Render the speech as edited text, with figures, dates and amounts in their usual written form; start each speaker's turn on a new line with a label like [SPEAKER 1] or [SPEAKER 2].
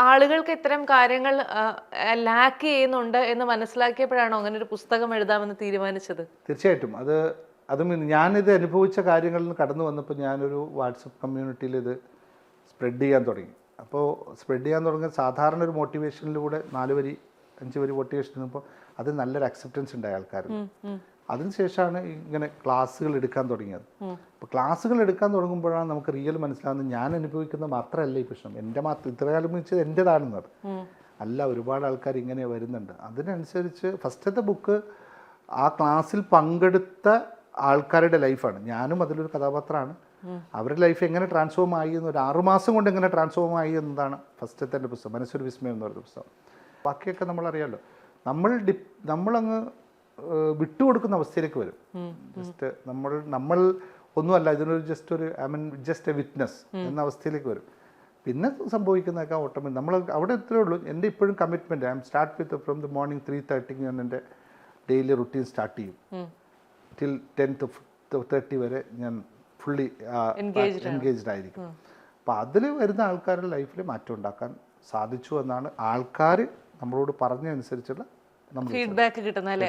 [SPEAKER 1] ആളുകൾക്ക് ഇത്തരം കാര്യങ്ങൾ ലാക്ക് ചെയ്യുന്നുണ്ട് എന്ന് മനസ്സിലാക്കിയപ്പോഴാണോ അങ്ങനെ ഒരു പുസ്തകം എഴുതാമെന്ന് തീരുമാനിച്ചത്?
[SPEAKER 2] തീർച്ചയായിട്ടും അതും ഞാനിത് അനുഭവിച്ച കാര്യങ്ങളിൽ നിന്ന് കടന്നു വന്നപ്പോൾ ഞാനൊരു വാട്സപ്പ് കമ്മ്യൂണിറ്റിയിൽ ഇത് സ്പ്രെഡ് ചെയ്യാൻ തുടങ്ങി. അപ്പോൾ സ്പ്രെഡ് ചെയ്യാൻ തുടങ്ങിയ സാധാരണ ഒരു മോട്ടിവേഷനിലൂടെ 4 വരി 5 വരി മോട്ടിവേഷൻ ഇരുന്നപ്പോൾ അത് നല്ലൊരു അക്സെപ്റ്റൻസ് ഉണ്ടായ ആൾക്കാർ. അതിനുശേഷമാണ് ഇങ്ങനെ ക്ലാസ്സുകൾ എടുക്കാൻ തുടങ്ങിയത്. അപ്പോൾ ക്ലാസ്സുകൾ എടുക്കാൻ തുടങ്ങുമ്പോഴാണ് നമുക്ക് റിയൽ മനസ്സിലാകുന്നത് ഞാൻ അനുഭവിക്കുന്ന മാത്രമല്ല ഈ പ്രശ്നം, എൻ്റെ ഇത്രകാലം വെച്ചത് എൻ്റെതാണെന്നത് അല്ല, ഒരുപാട് ആൾക്കാർ ഇങ്ങനെ വരുന്നുണ്ട്. അതിനനുസരിച്ച് ഫസ്റ്റത്തെ ബുക്ക് ആ ക്ലാസ്സിൽ പങ്കെടുത്ത ആൾക്കാരുടെ ലൈഫാണ്. ഞാനും അതിലൊരു കഥാപാത്രമാണ്. അവരുടെ ലൈഫ് എങ്ങനെ ട്രാൻസ്ഫോം ആയി എന്ന് ഒരു 6 മാസം കൊണ്ട് എങ്ങനെ ട്രാൻസ്ഫോം ആയി എന്നതാണ് ഫസ്റ്റത്തെ എൻ്റെ പുസ്തകം, മനസ്സൊരു വിസ്മയം എന്ന് പറയുന്ന പുസ്തകം. ബാക്കിയൊക്കെ നമ്മളറിയാമല്ലോ, നമ്മളങ്ങ് വിട്ടുകൊടുക്കുന്ന അവസ്ഥയിലേക്ക് വരും. ജസ്റ്റ് നമ്മൾ ഒന്നുമല്ല, ഇതിനൊരു ജസ്റ്റ് എ വിറ്റ്നസ് എന്ന അവസ്ഥയിലേക്ക് വരും. പിന്നെ സംഭവിക്കുന്നതൊക്കെ ഓട്ടോമാറ്റിക് നമ്മൾ അവിടെ ഇത്രയേ ഉള്ളൂ. എൻ്റെ ഇപ്പോഴും commitment I M start with from the morning 3:30 ഞാൻ എൻ്റെ ഡെയിലി റുട്ടീൻ സ്റ്റാർട്ട് ചെയ്യും. ടിൽ 10:30 വരെ ഞാൻ ഫുള്ളി എൻഗേജ്ഡ് ആയിരിക്കും. അപ്പോൾ അതിൽ വരുന്ന ആൾക്കാരുടെ ലൈഫിൽ മാറ്റം ഉണ്ടാക്കാൻ സാധിച്ചു എന്നാണ് ആൾക്കാർ നമ്മളോട് പറഞ്ഞതനുസരിച്ചുള്ള
[SPEAKER 1] ഫീഡ്ബാക്ക് കിട്ടുന്നത്.